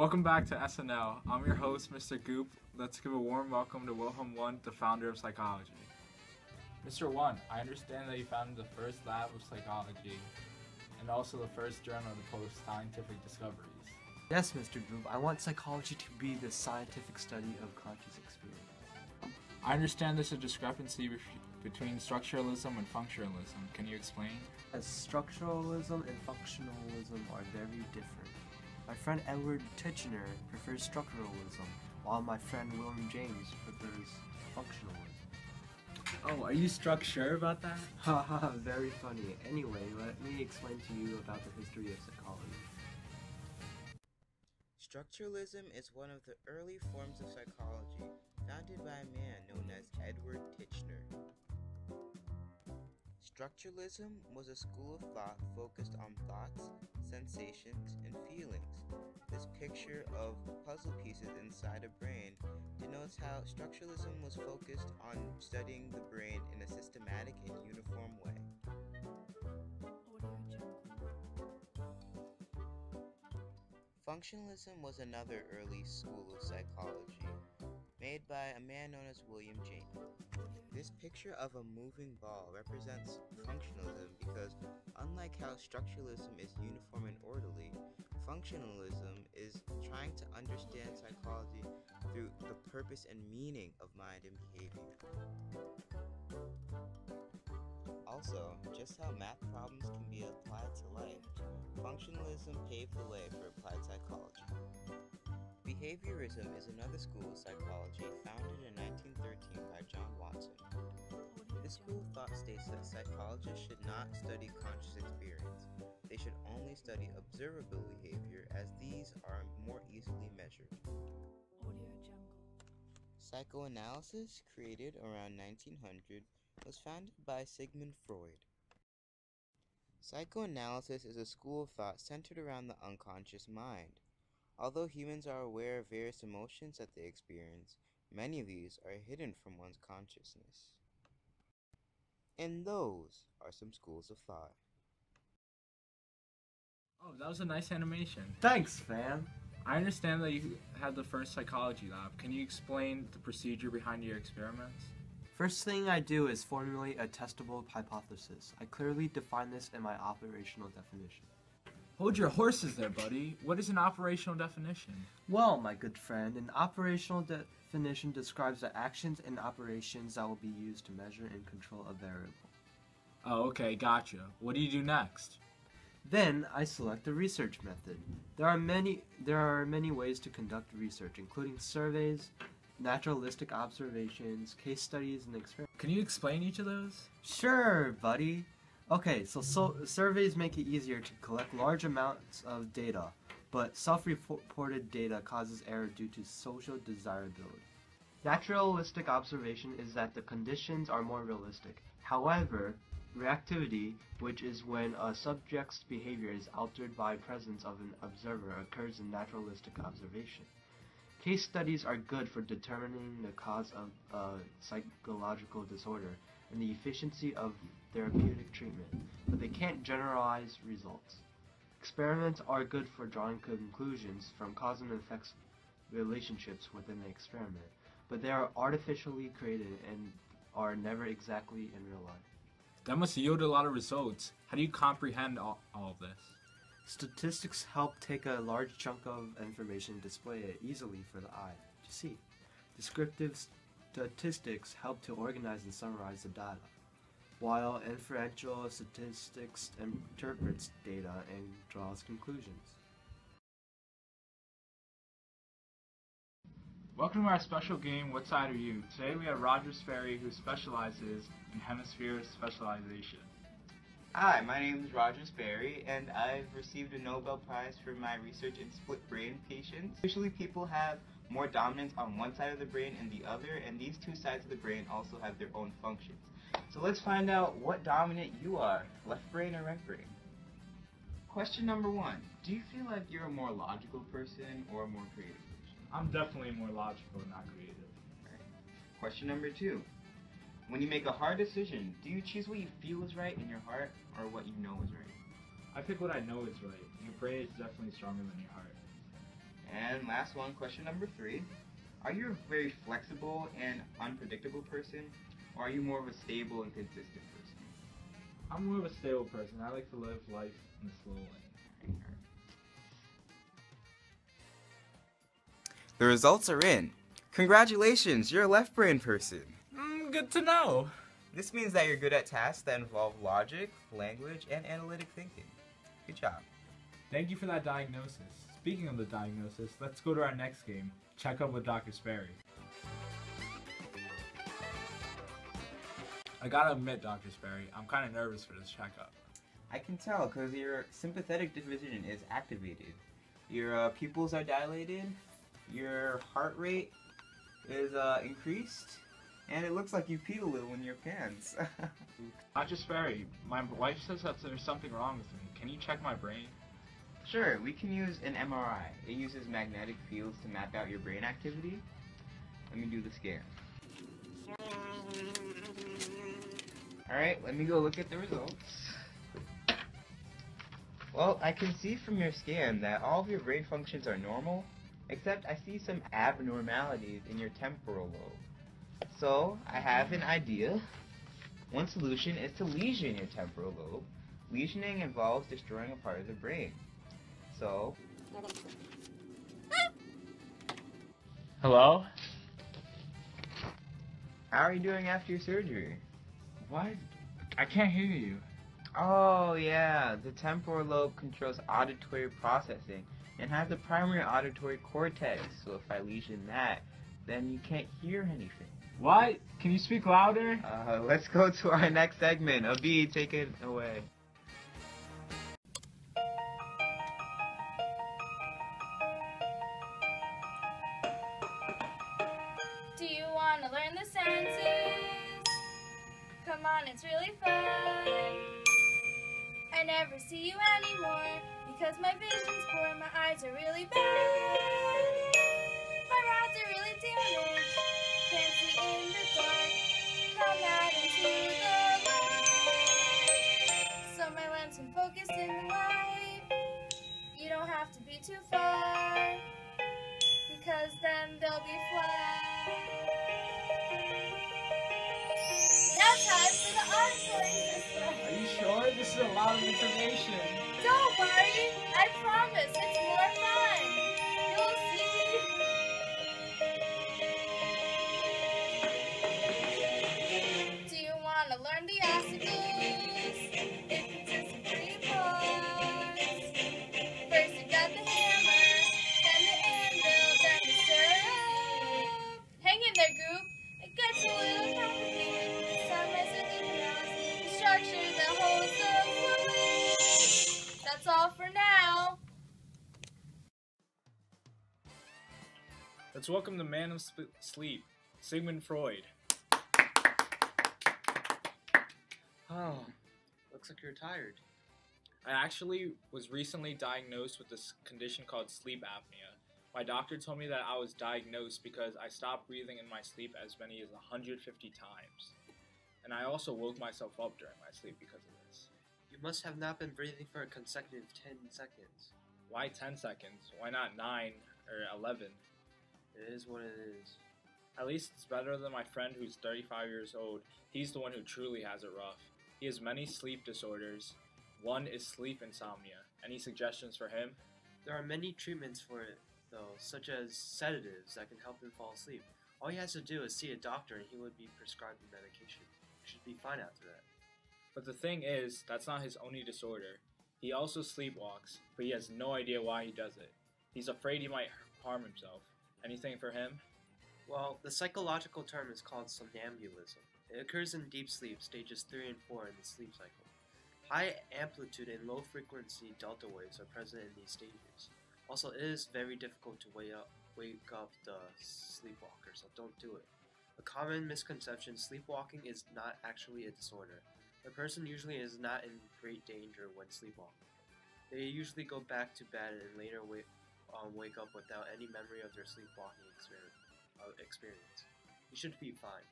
Welcome back to SNL. I'm your host, Mr. Goop. Let's give a warm welcome to Wilhelm Wundt, the founder of psychology. Mr. Wundt, I understand that you founded the first lab of psychology and also the first journal to post scientific discoveries. Yes, Mr. Goop, I want psychology to be the scientific study of conscious experience. I understand there's a discrepancy between structuralism and functionalism. Can you explain? As structuralism and functionalism are very different. My friend Edward Titchener prefers structuralism, while my friend William James prefers functionalism. Oh, are you sure about that? Haha, very funny. Anyway, let me explain to you about the history of psychology. Structuralism is one of the early forms of psychology, founded by a man known as Edward Titchener. Structuralism was a school of thought focused on thoughts, sensations, and feelings. This picture of puzzle pieces inside a brain denotes how structuralism was focused on studying the brain in a systematic and uniform way. Functionalism was another early school of psychology, made by a man known as William James. This picture of a moving ball represents functionalism because, unlike how structuralism is uniform and orderly, functionalism is trying to understand psychology through the purpose and meaning of mind and behavior. Also, just how math problems can be applied to life, functionalism paved the way for applied psychology. Behaviorism is another school of psychology founded in 1913 by John Watson. This school of thought states that psychologists should not study conscious experience. They should only study observable behavior, as these are more easily measured. Psychoanalysis, created around 1900, was founded by Sigmund Freud. Psychoanalysis is a school of thought centered around the unconscious mind. Although humans are aware of various emotions that they experience, many of these are hidden from one's consciousness. And those are some schools of thought. Oh, that was a nice animation. Thanks, fam! I understand that you had the first psychology lab. Can you explain the procedure behind your experiments? First thing I do is formulate a testable hypothesis. I clearly define this in my operational definition. Hold your horses there, buddy. What is an operational definition? Well, my good friend, an operational definition describes the actions and operations that will be used to measure and control a variable. Oh, okay, gotcha. What do you do next? Then I select a research method. There are many ways to conduct research, including surveys, naturalistic observations, case studies, and experiments. Can you explain each of those? Sure, buddy. Okay, so surveys make it easier to collect large amounts of data, but self-reported data causes error due to social desirability. Naturalistic observation is that the conditions are more realistic. However, reactivity, which is when a subject's behavior is altered by presence of an observer, occurs in naturalistic observation. Case studies are good for determining the cause of a psychological disorder and the efficiency of therapeutic treatment, but they can't generalize results. Experiments are good for drawing conclusions from cause and effects relationships within the experiment, but they are artificially created and are never exactly in real life. That must yield a lot of results. How do you comprehend all of this? Statistics help take a large chunk of information and display it easily for the eye to see. Descriptive statistics help to organize and summarize the data, while inferential statistics interprets data and draws conclusions. Welcome to our special game, What Side Are You? Today we have Roger Sperry, who specializes in hemisphere specialization. Hi, my name is Roger Sperry, and I've received a Nobel Prize for my research in split brain patients. Usually people have more dominance on one side of the brain and the other, and these two sides of the brain also have their own functions. So let's find out what dominant you are, left brain or right brain. Question number 1, do you feel like you're a more logical person or a more creative person? I'm definitely more logical, not creative. Right. Question number 2, when you make a hard decision, do you choose what you feel is right in your heart or what you know is right? I pick what I know is right. Your brain is definitely stronger than your heart. And last one, question number 3. Are you a very flexible and unpredictable person, or are you more of a stable and consistent person? I'm more of a stable person. I like to live life in the slow lane. The results are in. Congratulations, you're a left brain person. Good to know. This means that you're good at tasks that involve logic, language, and analytic thinking. Good job. Thank you for that diagnosis. Speaking of the diagnosis, let's go to our next game, Check Up with Dr. Sperry. I gotta admit, Dr. Sperry, I'm kind of nervous for this checkup. I can tell because your sympathetic division is activated. Your pupils are dilated, your heart rate is increased, and it looks like you peed a little in your pants. Dr. Sperry, my wife says that there's something wrong with me. Can you check my brain? Sure, we can use an MRI. It uses magnetic fields to map out your brain activity. Let me do the scan. Alright, let me go look at the results. Well, I can see from your scan that all of your brain functions are normal, except I see some abnormalities in your temporal lobe. So, I have an idea. One solution is to lesion your temporal lobe. Lesioning involves destroying a part of the brain. So... Hello? How are you doing after your surgery? What? I can't hear you. Oh yeah, the temporal lobe controls auditory processing and has the primary auditory cortex, so if I lesion that, then you can't hear anything. What? Can you speak louder? Let's go to our next segment. Abhi, take it away. Do you want to learn the senses? Come on, it's really fun. I never see you anymore because my vision's poor, my eyes are really bad. My rods are really damaged, can't see in the dark. Come out into the light. So my lens can focus in the light. You don't have to be too far because then they'll be flat. Now time for the auditory system. Are you sure? This is a lot of information. Don't worry, I promise it's more fun. You'll see. Do you want to learn the oscillos? It consists of 3 parts. First you got the hammer, then the anvil, then the stirrup. Hang in there, Goop. It gets a little complicated. This time I said the structure that holds the fluid. That's all for now. Let's welcome the man of sleep, Sigmund Freud. Oh, looks like you're tired. I actually was recently diagnosed with this condition called sleep apnea. My doctor told me that I was diagnosed because I stopped breathing in my sleep as many as 150 times. And I also woke myself up during my sleep because of this. You must have not been breathing for a consecutive 10 seconds. Why 10 seconds? Why not 9 or 11? It is what it is. At least it's better than my friend who's 35 years old. He's the one who truly has it rough. He has many sleep disorders. One is sleep insomnia. Any suggestions for him? There are many treatments for it, though, such as sedatives that can help him fall asleep. All he has to do is see a doctor and he would be prescribed the medication. He should be fine after that. But the thing is, that's not his only disorder. He also sleepwalks, but he has no idea why he does it. He's afraid he might harm himself. Anything for him? Well, the psychological term is called somnambulism. It occurs in deep sleep, stages 3 and 4 in the sleep cycle. High amplitude and low frequency delta waves are present in these stages. Also, it is very difficult to wake up the sleepwalker, so don't do it. A common misconception, sleepwalking is not actually a disorder. The person usually is not in great danger when sleepwalking. They usually go back to bed and later wake up without any memory of their sleepwalking experience. You should be fine.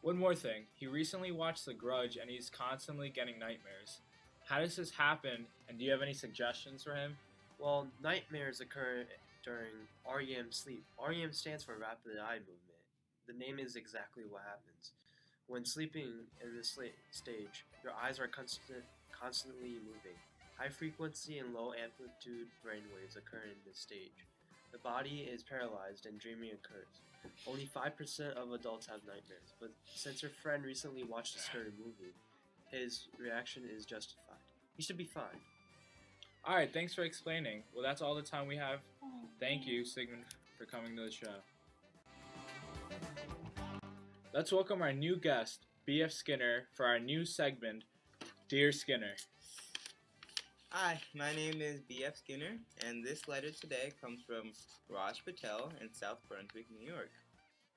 One more thing. He recently watched The Grudge and he's constantly getting nightmares. How does this happen, and do you have any suggestions for him? Well, nightmares occur during REM sleep. REM stands for rapid eye movement. The name is exactly what happens. When sleeping in this stage, your eyes are constantly moving. High frequency and low amplitude brainwaves occur in this stage. The body is paralyzed and dreaming occurs. Only 5% of adults have nightmares, but since your friend recently watched a scary movie, his reaction is justified. He should be fine. Alright, thanks for explaining. Well, that's all the time we have. Thank you, Sigmund, for coming to the show. Let's welcome our new guest, B.F. Skinner, for our new segment, Dear Skinner. Hi, my name is B.F. Skinner, and this letter today comes from Raj Patel in South Brunswick, New York.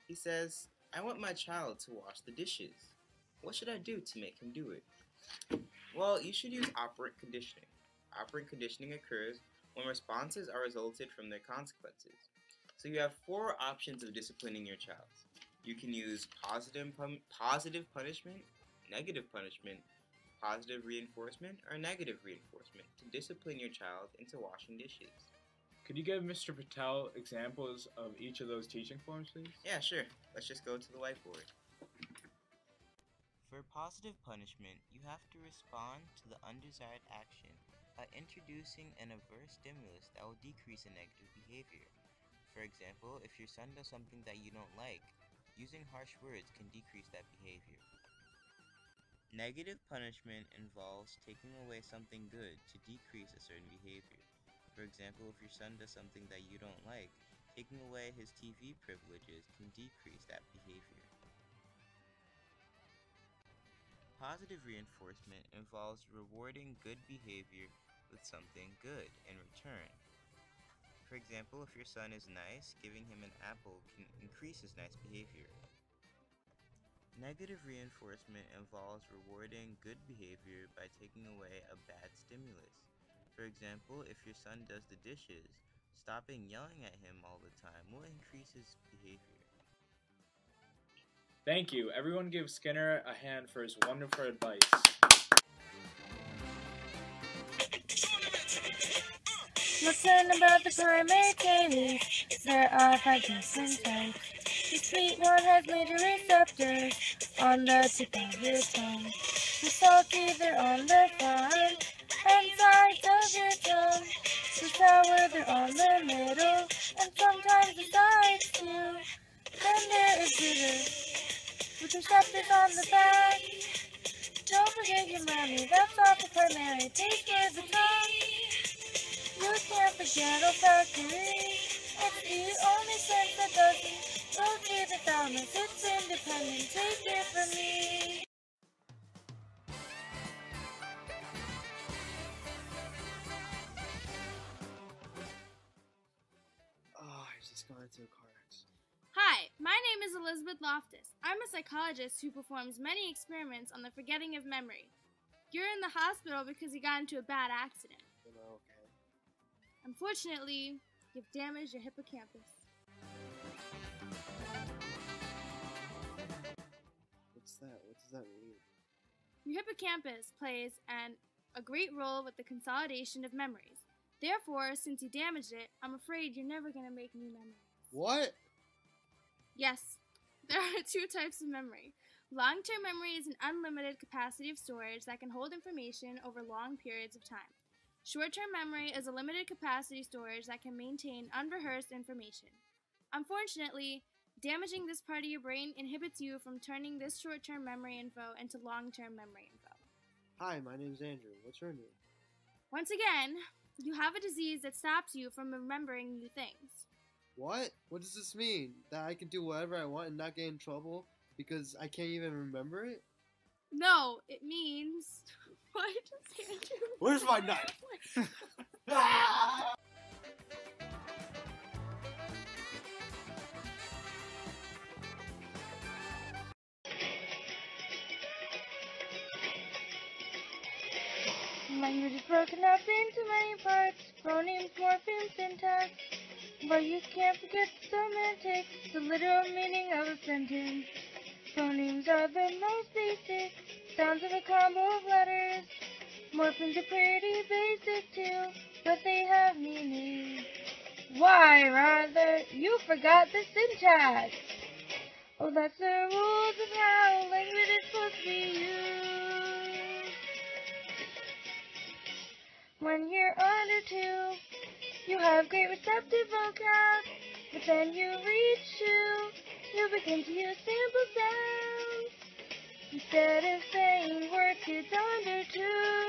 He says, I want my child to wash the dishes. What should I do to make him do it? Well, you should use operant conditioning. Operant conditioning occurs when responses are resulted from their consequences. So you have 4 options of disciplining your child. You can use positive punishment, negative punishment, positive reinforcement, or negative reinforcement to discipline your child into washing dishes. Could you give Mr. Patel examples of each of those teaching forms, please? Yeah, sure. Let's just go to the whiteboard. For positive punishment, you have to respond to the undesired action by introducing an adverse stimulus that will decrease a negative behavior. For example, if your son does something that you don't like, using harsh words can decrease that behavior. Negative punishment involves taking away something good to decrease a certain behavior. For example, if your son does something that you don't like, taking away his TV privileges can decrease that behavior. Positive reinforcement involves rewarding good behavior with something good in return. For example, if your son is nice, giving him an apple can increase his nice behavior. Negative reinforcement involves rewarding good behavior by taking away a bad stimulus. For example, if your son does the dishes, stopping yelling at him all the time will increase his behavior. Thank you. Everyone give Skinner a hand for his wonderful advice. Let's learn about the primary caries. There are 5 different types. The sweet one has major receptors on the tip of your tongue. The salty, they're on the front and sides of your tongue. The sour, they're on the middle and sometimes the sides too. Then there is bitter, with receptors on the back. Don't forget your mommy, that's all for primary. Taste for the tongue. You can't forget olfactory. It's the only sense that doesn't go to the thalamus. It's independent. Take it from me. Oh, I just got into a car accident. Hi, my name is Elizabeth Loftus. I'm a psychologist who performs many experiments on the forgetting of memory. You're in the hospital because you got into a bad accident. Okay. Unfortunately, you've damaged your hippocampus. What's that? What does that mean? Your hippocampus plays a great role with the consolidation of memories. Therefore, since you damaged it, I'm afraid you're never going to make new memories. What? Yes, there are 2 types of memory. Long-term memory is an unlimited capacity of storage that can hold information over long periods of time. Short-term memory is a limited capacity storage that can maintain unrehearsed information. Unfortunately, damaging this part of your brain inhibits you from turning this short-term memory info into long-term memory info. Hi, my name's Andrew. What's your name? Once again, you have a disease that stops you from remembering new things. What? What does this mean? That I can do whatever I want and not get in trouble because I can't even remember it? No, it means... Why does Andrew... Where's my knife? Language is broken up into many parts, phonemes, morphemes, syntax. But you can't forget the semantics, the literal meaning of a sentence. Phonemes are the most basic, sounds of a combo of letters. Morphemes are pretty basic too, but they have meaning. Why, rather, you forgot the syntax. Oh, that's the rules of how language is supposed to be used. When you're under 2, you have great receptive vocab, but then you reach 2, you begin to use sample sounds. Instead of saying words, it's under 2.